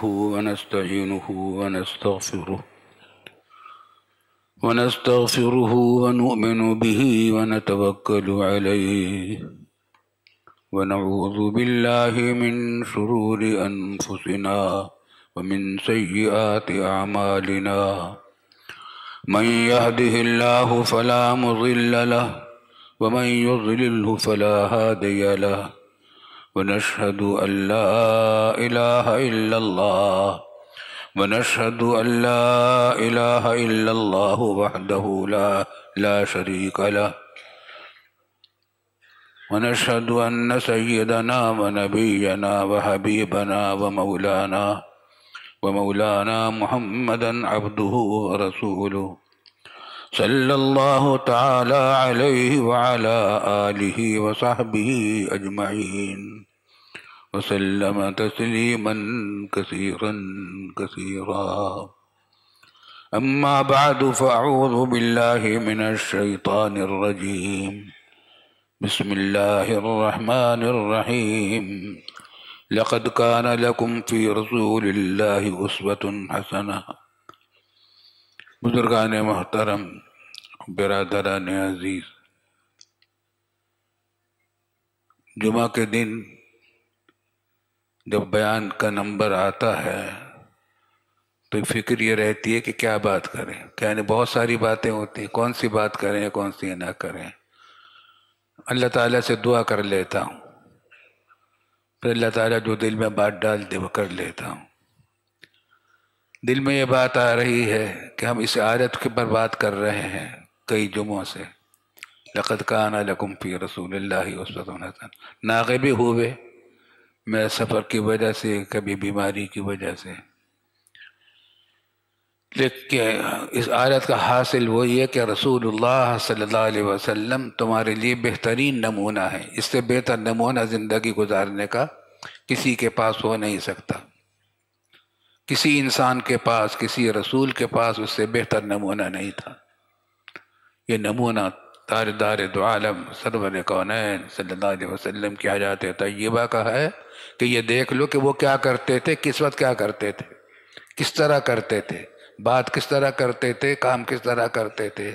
ونستعينه ونستغفره ونؤمن به ونتوكل عليه ونعوذ بالله من شرور أنفسنا ومن سيئات أعمالنا من يهده الله فلا مضل له ومن يضلله فلا هادي له ونشهد أن لا إله إلا الله ونشهد أن لا إله إلا الله وحده لا شريك له ونشهد أن سيدنا ونبينا وحبيبنا ومولانا محمدا عبده ورسوله صلى الله تعالى عليه وعلى آله وصحبه أجمعين وسلم تسليما كثيرا أما بعد فأعوذ بالله من الشيطان الرجيم بسم الله الرحمن الرحيم لقد كان لكم في رسول الله أسوة حسنة بزرگان محترم، برادران عزیز، جمعہ کے دن جب بیان کا نمبر آتا ہے تو فکر یہ رہتی ہے کہ کیا بات کریں. یعنی بہت ساری باتیں ہوتی ہیں، کون سی بات کریں کون سی نہ کریں. اللہ تعالیٰ سے دعا کر لیتا ہوں، پھر اللہ تعالیٰ جو دل میں بات ڈال دے وہ کر لیتا ہوں. دل میں یہ بات آ رہی ہے کہ ہم اس آیت کے پر بات کر رہے ہیں کئی جمعوں سے، لقد کان لکم فی رسول اللہ اسوۃ حسنہ. ناغے بھی ہوئے، میرے سفر کی وجہ سے، کبھی بیماری کی وجہ سے، لیکن اس آیت کا حاصل وہی ہے کہ رسول اللہ صلی اللہ علیہ وسلم تمہارے لیے بہترین نمونہ ہے. اس سے بہتر نمونہ زندگی گزارنے کا کسی کے پاس ہو نہیں سکتا. کسی انسان کے پاس، کسی رسول کے پاس اس سے بہتر نمونہ نہیں تھا. یہ نمونہ تاجدار دو عالم سرور کونین صلی اللہ علیہ وسلم کی حیات طیبہ کا ہے کہ یہ دیکھ لو کہ وہ کیا کرتے تھے، کس وقت کیا کرتے تھے، کس طرح کرتے تھے، بات کس طرح کرتے تھے، کام کس طرح کرتے تھے،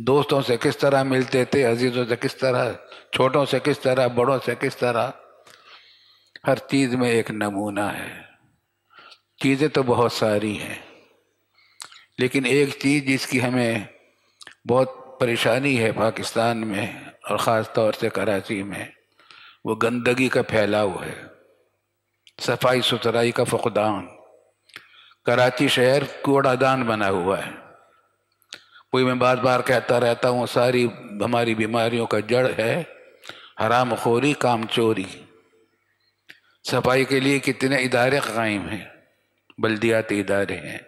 دوستوں سے کس طرح ملتے تھے، عزیزوں سے کس طرح، چھوٹوں سے کس طرح، بڑوں سے کس طرح. ہر چیز میں ایک نمونہ ہے. چیزیں تو بہت ساری ہیں، لیکن ایک چیز جس کی ہمیں بہت پریشانی ہے پاکستان میں اور خاص طور سے کراچی میں، وہ گندگی کا پھیلاؤ ہے، صفائی ستھرائی کا فقدان. کراچی شہر کوڑا دان بنا ہوا ہے. کوئی میں بار بار کہتا رہتا ہوں، ساری ہماری بیماریوں کا جڑ ہے حرام خوری، کام چوری. صفائی کے لیے کتنے ادارے قائم ہیں، بلدیاتی ادارے ہیں،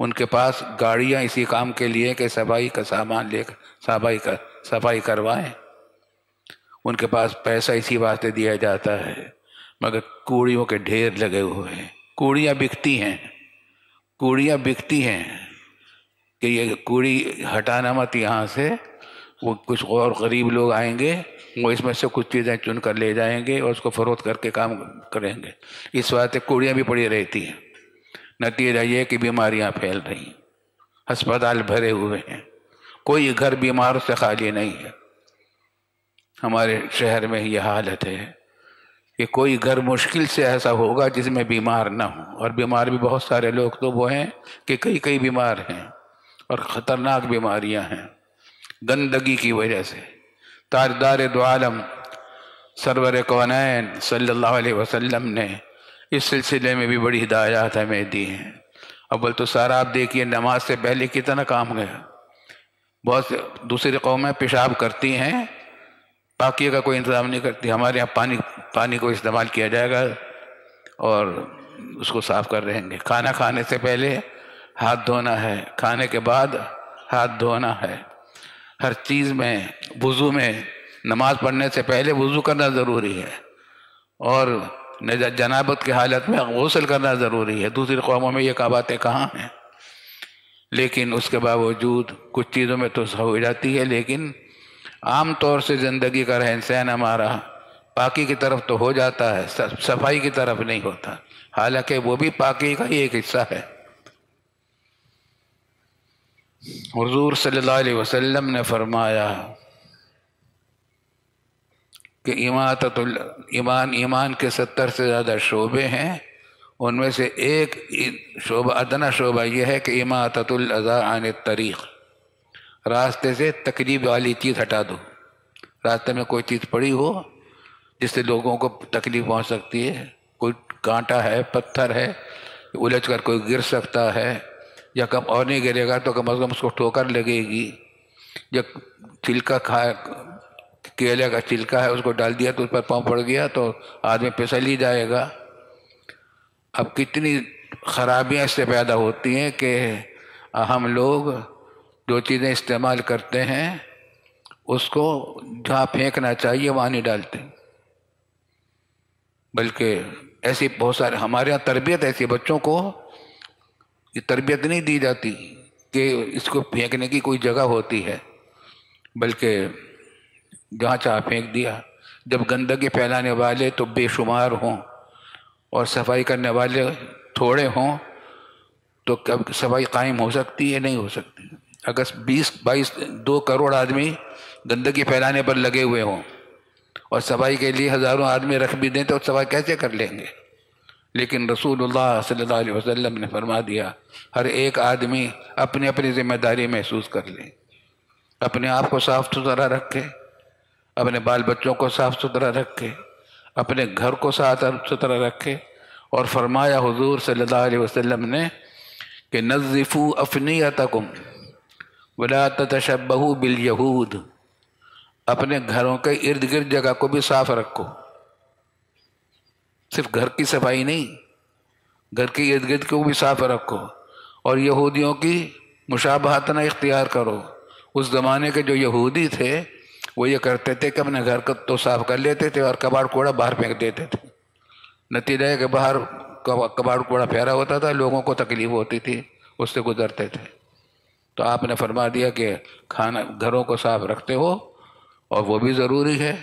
ان کے پاس گاڑیاں اسی کام کے لیے کہ صفائی کا سامان لے کر صفائی کروائیں. ان کے پاس پیسہ اسی واسطے دیا جاتا ہے، مگر کوڑیوں کے ڈھیر لگے ہوئے ہیں. کوڑیاں بکتی ہیں کہ یہ کوڑی ہٹانا مت یہاں سے. وہ کچھ غور غریب لوگ آئیں گے، وہ اس میں سے کچھ چیزیں چن کر لے جائیں گے اور اس کو فروخت کر کے کام کریں گے. اس واسطے کوڑیاں بھی پڑی رہتی ہیں. نتیجہ یہ کہ بیماریاں پھیل رہی ہیں، ہسپتال بھرے ہوئے ہیں، کوئی گھر بیماروں سے خالی نہیں ہے. ہمارے شہر میں یہ حالت ہے کہ کوئی گھر مشکل سے ایسا ہوگا جس میں بیمار نہ ہو. اور بیمار بھی بہت سارے لوگ تو وہ ہیں کہ کئی بیمار ہیں اور خطرناک بیماریاں ہیں گندگی کی وجہ سے. تاجدار دو عالم سرور کونین صلی اللہ علیہ وسلم نے اس سلسلے میں بھی بڑی ہدایات ہمیں دی ہیں. اول تو سارا آپ دیکھیے، نماز سے پہلے کتنا کام گیا. بہت سے دوسری قومیں پیشاب کرتی ہیں، پاکی کا کوئی انتظام نہیں کرتی. ہمارے یہاں پانی کو استعمال کیا جائے گا اور اس کو صاف کر رہیں گے. کھانا کھانے سے پہلے ہاتھ دھونا ہے، کھانے کے بعد ہاتھ دھونا ہے. ہر چیز میں، وضو میں، نماز پڑھنے سے پہلے وضو کرنا ضروری ہے اور جنابت کی حالت میں غسل کرنا ضروری ہے. دوسری قوموں میں یہ باتیں کہاں ہیں؟ لیکن اس کے باوجود کچھ چیزوں میں تو ہو جاتی ہے، لیکن عام طور سے زندگی کا رہن سہن ہمارا پاکی کی طرف تو ہو جاتا ہے، صفائی کی طرف نہیں ہوتا. حالانکہ وہ بھی پاکی کا ہی ایک حصہ ہے۔ حضور صلی اللہ علیہ وسلم نے فرمایا کہ ایمان کے 70 سے زیادہ شعبے ہیں، ان میں سے ایک شعبہ، ادنا شعبہ یہ ہے کہ اماطۃ الاذی عن الطریق، راستے سے تکلیف والی چیز ہٹا دو۔ راستے میں کوئی چیز پڑی ہو جس سے لوگوں کو تکلیف پہنچ سکتی ہے، کوئی کانٹا ہے، پتھر ہے، الجھ کر کوئی گر سکتا ہے، یا کم اور نہیں گرے گا تو کم از کم اس کو ٹھوکر لگے گی، یا چھلکا کیلے کا چھلکا ہے اس کو ڈال دیا تو اس پر پاؤں پڑ گیا تو آدمی پھسل ہی جائے گا۔ اب کتنی خرابیاں اس سے پیدا ہوتی ہیں کہ ہم لوگ جو چیزیں استعمال کرتے ہیں اس کو جہاں پھینکنا چاہیے وہاں نہیں ڈالتے، بلکہ ایسی بہت سارے ہمارے یہاں تربیت ایسی، بچوں کو یہ تربیت نہیں دی جاتی کہ اس کو پھینکنے کی کوئی جگہ ہوتی ہے، بلکہ جہاں چاہ پھینک دیا۔ جب گندگی پھیلانے والے تو بے شمار ہوں اور صفائی کرنے والے تھوڑے ہوں تو کب صفائی قائم ہو سکتی ہے؟ نہیں ہو سکتی۔ اگر 2 کروڑ آدمی گندگی پھیلانے پر لگے ہوئے ہوں اور صفائی کے لیے ہزاروں آدمی رکھ بھی دیں تو صفائی کیسے کر لیں گے؟ لیکن رسول اللہ صلی اللہ علیہ وسلم نے فرما دیا ہر ایک آدمی اپنی اپنی ذمہ داری محسوس کر لے، اپنے آپ کو صاف ستھرا رکھے، اپنے بال بچوں کو صاف ستھرا رکھے، اپنے گھر کو صاف ستھرا رکھے۔ اور فرمایا حضور صلی اللہ علیہ وسلم نے کہ نظفوا افنیتکم ولا تتشبہوا بالیہود، اپنے گھروں کے ارد گرد جگہ کو بھی صاف رکھو، صرف گھر کی صفائی نہیں، گھر کے ارد گرد کو بھی صاف رکھو، اور یہودیوں کی مشابہت نہ اختیار کرو۔ اس زمانے کے جو یہودی تھے وہ یہ کرتے تھے کہ اپنے گھر کو تو صاف کر لیتے تھے اور کباڑ کوڑا باہر پھینک دیتے تھے، نتیجہ ہے کہ باہر کباڑ کوڑا پھیلا ہوتا تھا، لوگوں کو تکلیف ہوتی تھی، اس سے گزرتے تھے۔ تو آپ نے فرما دیا کہ کھانا گھروں کو صاف رکھتے ہو اور وہ بھی ضروری ہے،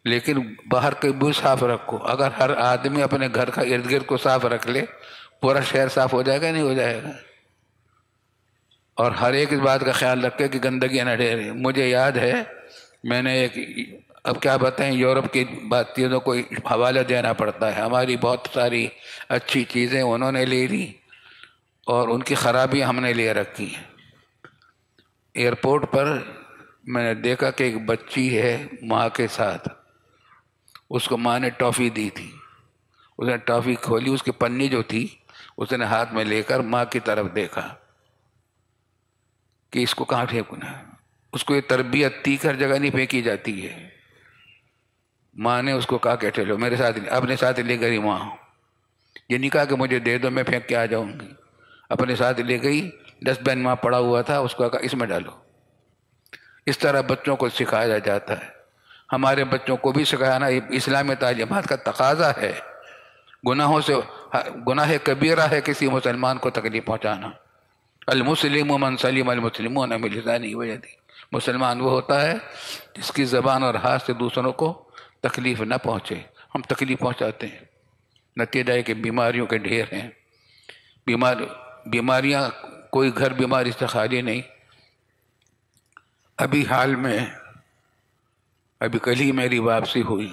لیکن باہر کے بھی صاف رکھو۔ اگر ہر آدمی اپنے گھر کا ارد گرد کو صاف رکھ لے پورا شہر صاف ہو جائے گا نہیں ہو جائے گا؟ اور ہر ایک اس بات کا خیال رکھے کہ گندگی نہ ڈھیرے۔ مجھے یاد ہے میں نے اب کیا بتائیں، یورپ کی چیزوں کو حوالہ دینا پڑتا ہے، ہماری بہت ساری اچھی چیزیں انہوں نے لے لی اور ان کی خرابیاں ہم نے لے رکھی ہیں۔ ایئرپورٹ پر میں نے دیکھا کہ ایک بچی ہے ماں کے ساتھ، اس کو ماں نے ٹافی دی تھی، اس نے ٹافی کھولی، اس کی پنی جو تھی اس نے ہاتھ میں لے کر ماں کی طرف دیکھا کہ اس کو کہاں پھینکنا ہے۔ اس کو یہ تربیت تھی کہ ہر جگہ نہیں پھینکی جاتی ہے۔ ماں نے اس کو کہا کہ چلو میرے ساتھ، اپنے ساتھ لے گئی ماں، یہ نہیں کہا کہ مجھے دے دو میں پھینک کے آ جاؤں گی، اپنے ساتھ لے گئی، ڈسٹ بین میں پڑا ہوا تھا، اس کو کہا اس میں ڈالو۔ اس طرح بچوں کو سکھایا جاتا ہے، ہمارے بچوں کو بھی سکھانا اسلامی تعلیمات کا تقاضا ہے۔ گناہوں سے گناہ کبیرہ ہے کسی مسلمان کو تکلیف پہنچانا۔ المسلم من سلم المسلمون من لسانہ ویدہ، مسلمان وہ ہوتا ہے جس کی زبان اور ہاتھ سے دوسروں کو تکلیف نہ پہنچے۔ ہم تکلیف پہنچاتے ہیں، نتیجہ ہے کہ بیماریوں کے ڈھیر ہیں، بیماریاں کوئی گھر بیماری سے خالی نہیں۔ ابھی حال میں کل ہی میری واپسی ہوئی،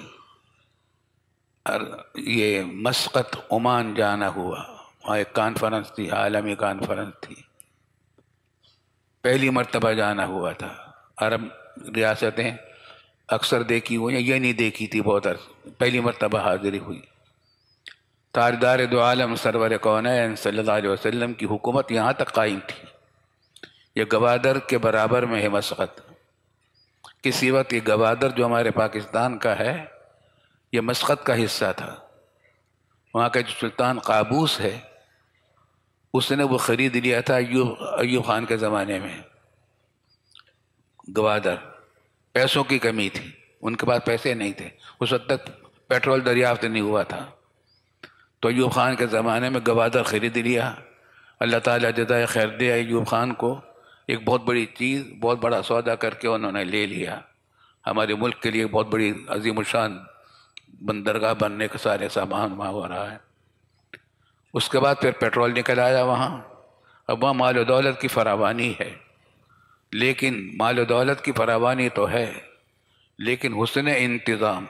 اور یہ مسقط عمان جانا ہوا، وہاں ایک کانفرنس تھی، عالمی کانفرنس تھی، پہلی مرتبہ جانا ہوا تھا۔ عرب ریاستیں اکثر دیکھی ہوئی ہیں، یہ نہیں دیکھی تھی، بہت پہلی مرتبہ حاضری ہوئی۔ تاجدار دو عالم سرور کونین صلی اللہ علیہ وسلم کی حکومت یہاں تک قائم تھی، یہ گوادر کے برابر میں ہے مسقط۔ کسی وقت یہ گوادر جو ہمارے پاکستان کا ہے یہ مسقط کا حصہ تھا۔ وہاں کا جو سلطان قابوس ہے اس نے وہ خرید لیا تھا ایوب خان کے زمانے میں گوادر۔ پیسوں کی کمی تھی، ان کے پاس پیسے نہیں تھے، اس وقت تک پیٹرول دریافت نہیں ہوا تھا، تو ایوب خان کے زمانے میں گوادر خرید لیا۔ اللہ تعالیٰ جزائے خیر دے ایوب خان کو، ایک بہت بڑی چیز، بہت بڑا سودا کر کے انہوں نے لے لیا۔ ہمارے ملک کے لیے بہت بڑی عظیم الشان بندرگاہ بننے کا سارے سامان وہاں ہو رہا ہے۔ اس کے بعد پھر پیٹرول نکل آیا وہاں. اب وہاں مال و دولت کی فراوانی ہے، لیکن مال و دولت کی فراوانی تو ہے، لیکن حسن انتظام،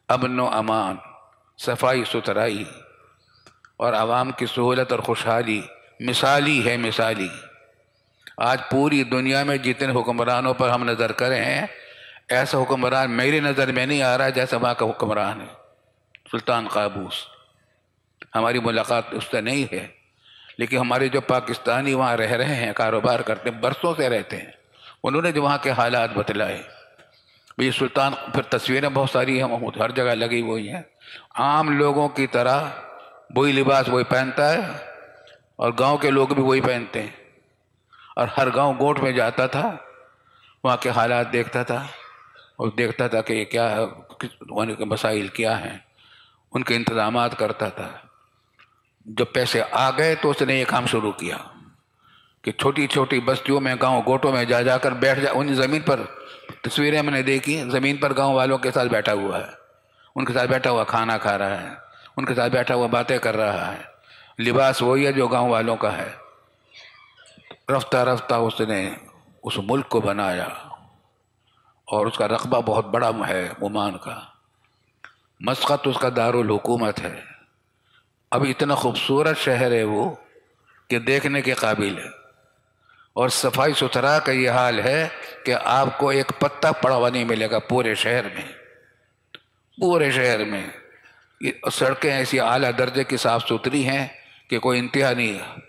امن و امان، صفائی ستھرائی اور عوام کی سہولت اور خوشحالی مثالی ہے، مثالی. آج پوری دنیا میں جتنے حکمرانوں پر ہم نظر کریں ہیں، ایسا حکمران میری نظر میں نہیں آ رہا جیسا وہاں کا حکمران ہے سلطان قابوس. ہماری ملاقات اس سے نہیں ہے، لیکن ہمارے جو پاکستانی وہاں رہ رہے ہیں، کاروبار کرتے ہیں، برسوں سے رہتے ہیں، انہوں نے جو وہاں کے حالات بتلائے. یہ سلطان، پھر تصویریں بہت ساری ہیں ہر جگہ لگی ہوئی ہیں. عام لوگوں کی طرح وہی لباس وہی پہنتا ہے، اور گاؤں کے لوگ بھی وہی پہنتے ہیں، اور ہر گاؤں گوٹ میں جاتا تھا، وہاں کے حالات دیکھتا تھا، اور دیکھتا تھا کہ یہ کیا ہے، وہاں کے مسائل کیا ہیں، ان کے انتظامات کرتا تھا. جب پیسے آ گئے تو اس نے یہ کام شروع کیا کہ چھوٹی چھوٹی بستیوں میں، گاؤں گوٹوں میں جا جا کر بیٹھ جا. ان زمین پر تصویریں میں نے دیکھی، زمین پر گاؤں والوں کے ساتھ بیٹھا ہوا ہے، ان کے ساتھ بیٹھا ہوا کھانا کھا رہا ہے، ان کے ساتھ بیٹھا ہوا باتیں کر رہا ہے. لباس وہی ہے جو گاؤں والوں کا ہے. رفتہ رفتہ اس نے اس ملک کو بنایا، اور اس کا رقبہ بہت بڑا ہے عمان کا. مسقط اس کا دارالحکومت ہے. اب اتنا خوبصورت شہر ہے وہ کہ دیکھنے کے قابل ہے، اور صفائی ستھرا کا یہ حال ہے کہ آپ کو ایک پتا پڑا ہوا نہیں ملے گا پورے شہر میں. پورے شہر میں یہ سڑکیں ایسی اعلیٰ درجے کی صاف ستھری ہیں کہ کوئی انتہا نہیں ہے.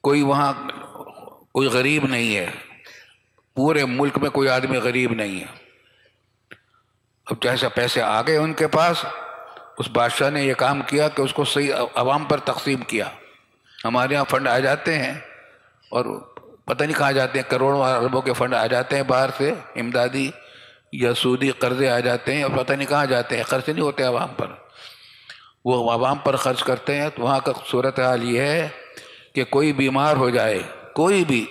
کوئی وہاں کوئی غریب نہیں ہے، پورے ملک میں کوئی آدمی غریب نہیں ہے. اب جیسا پیسے آ گئے ان کے پاس، اس بادشاہ نے یہ کام کیا کہ اس کو صحیح عوام پر تقسیم کیا. ہمارے یہاں فنڈ آ جاتے ہیں اور پتہ نہیں کہاں جاتے ہیں، کروڑوں اربوں کے فنڈ آ جاتے ہیں باہر سے، امدادی یا سودی قرضے آ جاتے ہیں، اور پتہ نہیں کہاں جاتے ہیں، خرچ نہیں ہوتے عوام پر. وہ عوام پر خرچ کرتے ہیں. تو وہاں کا صورتحال یہ ہے کہ کوئی بیمار ہو جائے، کوئی بھی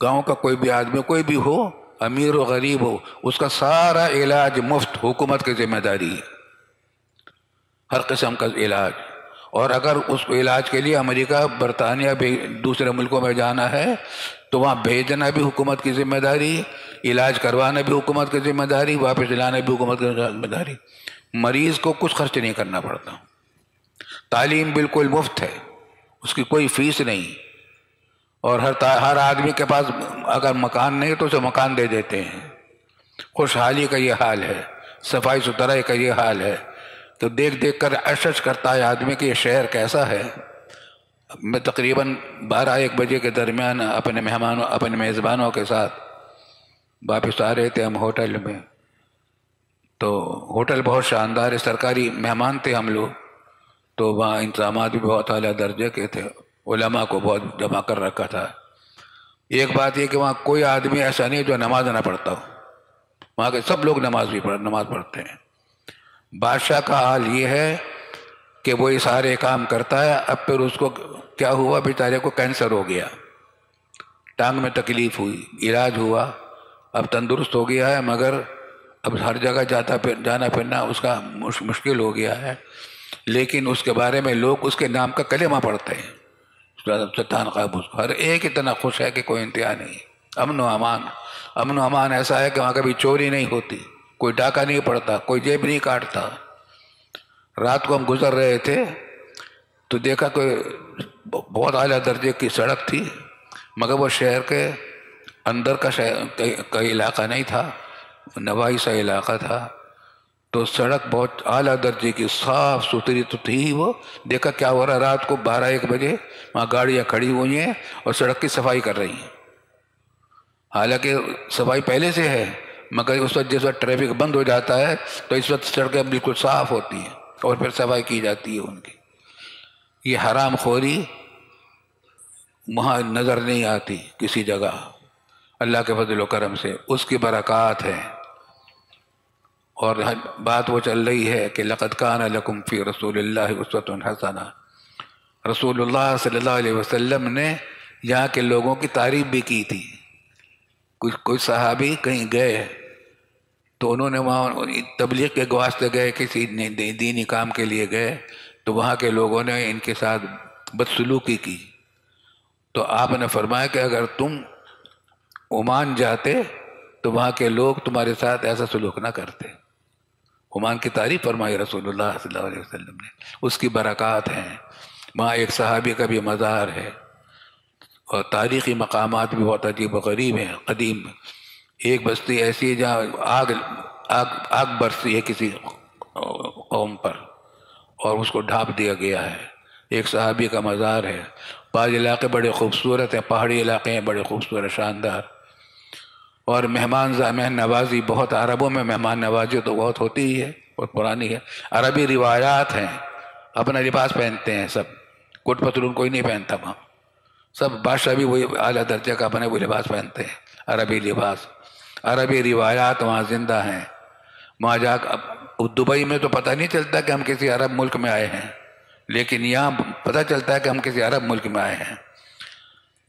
گاؤں کا کوئی بھی آدمی کوئی بھی ہو، امیر و غریب ہو، اس کا سارا علاج مفت، حکومت کی ذمہ داری ہے، ہر قسم کا علاج. اور اگر اس کو علاج کے لیے امریکہ، برطانیہ بھی دوسرے ملکوں میں جانا ہے تو وہاں بھیجنا بھی حکومت کی ذمہ داری، علاج کروانا بھی حکومت کی ذمہ داری، واپس لانا بھی حکومت کی ذمہ داری. مریض کو کچھ خرچ نہیں کرنا پڑتا. تعلیم بالکل مفت ہے، اس کی کوئی فیس نہیں. اور ہر آدمی کے پاس اگر مکان نہیں تو اسے مکان دے دیتے ہیں. خوشحالی کا یہ حال ہے، صفائی ستھرائی کا یہ حال ہے تو دیکھ دیکھ کر اشش کرتا ہے آدمی کہ یہ شہر کیسا ہے. میں تقریباً 12-1 بجے کے درمیان اپنے میزبانوں کے ساتھ واپس آ رہے تھے ہم ہوٹل میں. تو ہوٹل بہت شاندار ہے، سرکاری مہمان تھے ہم لوگ، تو وہاں انتظامات بھی بہت اعلیٰ درجے کے تھے، علماء کو بہت جمع کر رکھا تھا. ایک بات یہ کہ وہاں کوئی آدمی ایسا نہیں جو نماز نہ پڑھتا ہو، وہاں کے سب لوگ نماز پڑھتے ہیں. بادشاہ کا حال یہ ہے کہ وہ یہ سارے کام کرتا ہے. اب پھر اس کو کیا ہوا، بیچارے کو کینسر ہو گیا، ٹانگ میں تکلیف ہوئی، علاج ہوا، اب تندرست ہو گیا ہے، مگر اب ہر جگہ جانا پھرنا اس کا مشکل ہو گیا ہے. لیکن اس کے بارے میں لوگ اس کے نام کا کلمہ پڑھتے ہیں، سلطان قابوس. ہر ایک اتنا خوش ہے کہ کوئی انتہا نہیں. امن و امان ایسا ہے کہ وہاں کبھی چوری نہیں ہوتی، کوئی ڈاکہ نہیں پڑتا، کوئی جیب نہیں کاٹتا. رات کو ہم گزر رہے تھے تو دیکھا کوئی بہت اعلیٰ درجے کی سڑک تھی، مگر وہ شہر کے اندر کا علاقہ نہیں تھا، نواحی سا علاقہ تھا. تو سڑک بہت اعلیٰ درجے کی صاف ستھری تو تھی. وہ دیکھا کیا ہو رہا، رات کو 12-1 بجے وہاں گاڑیاں کھڑی ہوئی ہیں اور سڑک کی صفائی کر رہی ہیں. حالانکہ صفائی پہلے سے ہے، مگر اس وقت جس وقت ٹریفک بند ہو جاتا ہے تو اس وقت سڑکیں بالکل صاف ہوتی ہیں اور پھر صفائی کی جاتی ہے ان کی. یہ حرام خوری وہاں نظر نہیں آتی کسی جگہ، اللہ کے فضل و کرم سے اس کی برکات ہے. اور بات وہ چل رہی ہے کہ لقد کان لکم فی رسول اللہ اسوۃ حسنہ. رسول اللہ صلی اللہ علیہ وسلم نے یہاں کے لوگوں کی تعریف بھی کی تھی. کوئی صحابی کہیں گئے تو انہوں نے وہاں تبلیغ کے واسطے گئے، کسی دینی کام کے لیے گئے، تو وہاں کے لوگوں نے ان کے ساتھ بدسلوکی کی. تو آپ نے فرمایا کہ اگر تم عمان جاتے تو وہاں کے لوگ تمہارے ساتھ ایسا سلوک نہ کرتے. عمان کی تعریف فرمائی رسول اللہ صلی اللہ علیہ وسلم نے، اس کی برکات ہیں. وہاں ایک صحابی کا بھی مزار ہے، اور تاریخی مقامات بھی بہت عجیب و غریب ہیں قدیم. ایک بستی ایسی ہے جہاں آگ برسی ہے کسی قوم پر، اور اس کو ڈھانپ دیا گیا ہے. ایک صحابی کا مزار ہے. بعض علاقے بڑے خوبصورت ہیں، پہاڑی علاقے ہیں بڑے خوبصورت شاندار. اور مہمان نوازی بہت، عربوں میں مہمان نوازی تو بہت ہوتی ہی ہے، بہت پرانی ہے. عربی روایات ہیں، اپنا لباس پہنتے ہیں سب، کوٹ پتلون کوئی نہیں پہنتا وہاں. سب بادشاہ بھی وہی اعلیٰ درجے کا اپنے وہ لباس پہنتے ہیں، عربی لباس. عربی روایات وہاں زندہ ہیں. وہاں جا کر دبئی میں تو پتہ نہیں چلتا کہ ہم کسی عرب ملک میں آئے ہیں، لیکن یہاں پتہ چلتا ہے کہ ہم کسی عرب ملک میں آئے ہیں.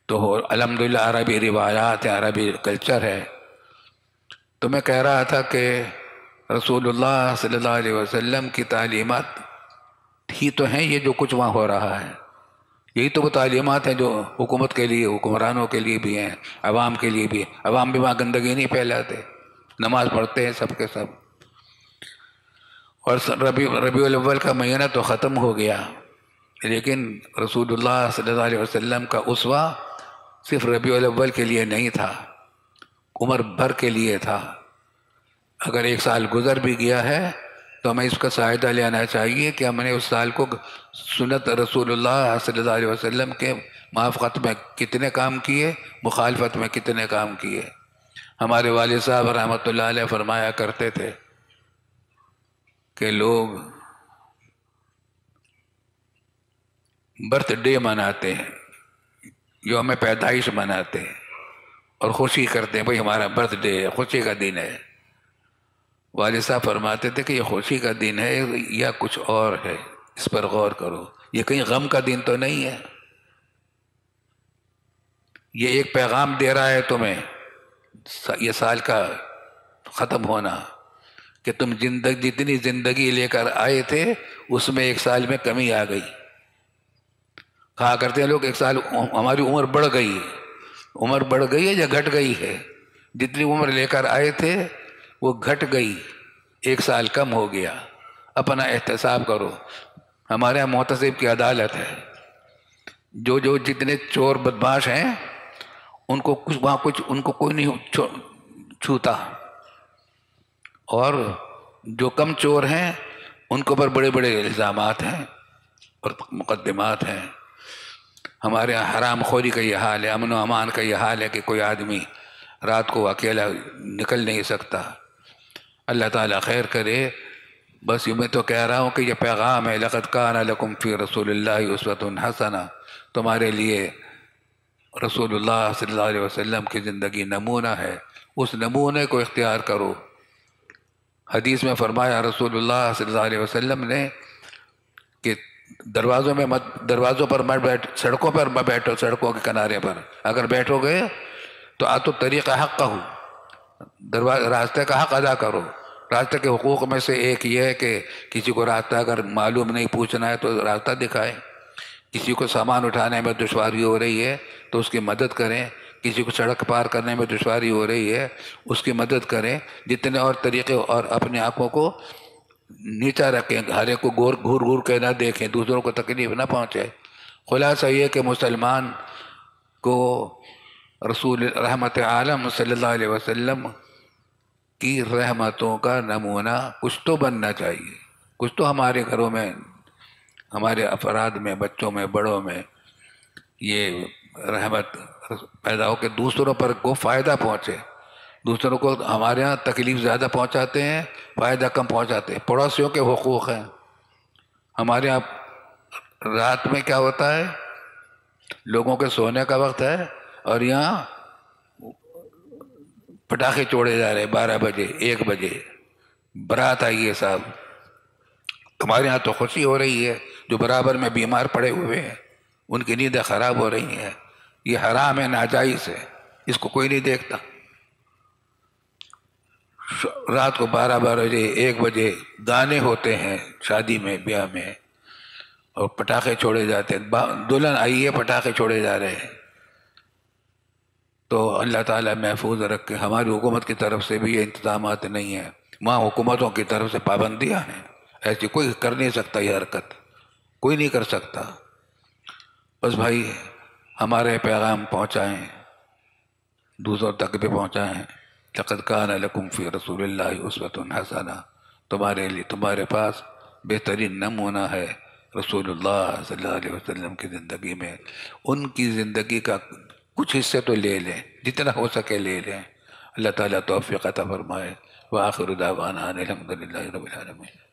تو الحمدللہ عربی روایات ہیں، عربی کلچر ہے. تو میں کہہ رہا تھا کہ رسول اللہ صلی اللہ علیہ وسلم کی تعلیمات ہی تو ہیں یہ جو کچھ وہاں ہو رہا ہے. یہی تو وہ تعلیمات ہیں جو حکومت کے لیے، حکمرانوں کے لیے بھی ہیں، عوام کے لیے بھی. عوام بھی وہاں گندگی نہیں پھیلاتے، نماز پڑھتے ہیں سب کے سب. اور ربیع الاول کا مہینہ تو ختم ہو گیا، لیکن رسول اللہ صلی اللہ علیہ وسلم کا اسوہ صرف ربیع الاول کے لیے نہیں تھا، عمر بھر کے لیے تھا. اگر ایک سال گزر بھی گیا ہے تو ہمیں اس کا فائدہ لینا چاہیے کہ ہم نے اس سال کو سنت رسول اللہ صلی اللہ علیہ وسلم کے موافقت میں کتنے کام کیے، مخالفت میں کتنے کام کیے. ہمارے والد صاحب رحمۃ اللہ علیہ فرمایا کرتے تھے کہ لوگ برتھ ڈے مناتے ہیں، یوم پیدائش مناتے ہیں اور خوشی کرتے ہیں، بھئی ہمارا برتھ ڈے ہے، خوشی کا دن ہے. والد صاحب فرماتے تھے کہ یہ خوشی کا دن ہے یا کچھ اور ہے، اس پر غور کرو. یہ کہیں غم کا دن تو نہیں ہے. یہ ایک پیغام دے رہا ہے تمہیں، یہ سال کا ختم ہونا، کہ تم جتنی زندگی لے کر آئے تھے اس میں ایک سال میں کمی آ گئی. کہا کرتے ہیں لوگ ایک سال ہماری عمر بڑھ گئی ہے. عمر بڑھ گئی ہے یا گھٹ گئی ہے؟ جتنی عمر لے کر آئے تھے وہ گھٹ گئی، ایک سال کم ہو گیا. اپنا احتساب کرو. ہمارے یہاں محتسب کی عدالت ہے، جو جتنے چور بدماش ہیں ان کو کوئی نہیں چھوتا، اور جو کم چور ہیں ان کے اوپر بڑے بڑے الزامات ہیں اور مقدمات ہیں. ہمارے یہاں حرام خوری کا یہ حال ہے، امن و امان کا یہ حال ہے کہ کوئی آدمی رات کو اکیلا نکل نہیں سکتا. اللہ تعالیٰ خیر کرے. بس میں تو کہہ رہا ہوں کہ یہ پیغام ہے، لقد کان لکم فی رسول اللہ اسوۃ حسنہ. تمہارے لیے رسول اللہ صلی اللہ علیہ وسلم کی زندگی نمونہ ہے، اس نمونے کو اختیار کرو. حدیث میں فرمایا رسول اللہ صلی اللہ علیہ وسلم نے کہ دروازوں پر مت بیٹھ، سڑکوں پر مت بیٹھو، سڑکوں کے کنارے پر. اگر بیٹھو گے تو آتو طریقہ حق کا ہو، راستے کا حق ادا کرو. راستے کے حقوق میں سے ایک یہ ہے کہ کسی کو راستہ اگر معلوم نہیں پوچھنا ہے تو راستہ دکھائیں. کسی کو سامان اٹھانے میں دشواری ہو رہی ہے تو اس کی مدد کریں. کسی کو سڑک پار کرنے میں دشواری ہو رہی ہے اس کی مدد کریں. جتنے اور طریقے، اور اپنے آنکھوں کو نیچا رکھیں، ہر ایک کو گھور گھور کے نہ دیکھیں، دوسروں کو تکلیف نہ پہنچے. خلاصہ یہ کہ مسلمان کو رسول رحمت عالم صلی اللہ علیہ وسلم کی رحمتوں کا نمونہ کچھ تو بننا چاہیے. کچھ تو ہمارے گھروں میں، ہمارے افراد میں، بچوں میں، بڑوں میں یہ رحمت پیدا ہو کہ دوسروں پر کو فائدہ پہنچے. دوسروں کو ہمارے ہاں تکلیف زیادہ پہنچاتے ہیں، فائدہ کم پہنچاتے ہیں. پڑوسیوں کے حقوق ہیں. ہمارے ہاں رات میں کیا ہوتا ہے، لوگوں کے سونے کا وقت ہے اور یہاں پٹاخے چھوڑے جا رہے 12 بجے 1 بجے. برات آئی ہے صاحب. تمہارے ہاں تو خوشی ہو رہی ہے. جو برابر میں بیمار پڑے ہوئے ہیں ان کی نیندیں خراب ہو رہی ہیں. یہ حرام ہے، ناجائز ہے، اس کو کوئی نہیں دیکھتا. رات کو 12 بجے 1 بجے گانے ہوتے ہیں شادی میں بیاہ میں، اور پٹاخے چھوڑے جاتے ہیں، دلہن آئی ہے پٹاخے چھوڑے جا رہے ہیں۔ تو اللہ تعالیٰ محفوظ رکھے۔ ہماری حکومت کی طرف سے بھی یہ انتظامات نہیں ہیں، وہاں حکومتوں کی طرف سے پابندیاں ہیں، ایسی کوئی کر نہیں سکتا، یہ حرکت کوئی نہیں کر سکتا۔ بس بھائی ہمارے پیغام پہنچائیں، دوسروں تک بھی پہنچائیں۔ لقد کان لکم فی رسول اللہ اسوۃ حسنہ، تمہارے لیے تمہارے پاس بہترین نمونہ ہے رسول اللہ صلی اللہ علیہ وسلم کی زندگی میں۔ ان کی زندگی کا کچھ حصے تو لے لیں، جتنا ہو سکے لے لیں۔ اللہ تعالیٰ توفیق عطا فرمائے۔ وآخر دعوانا ان الحمد للہ رب العالمین۔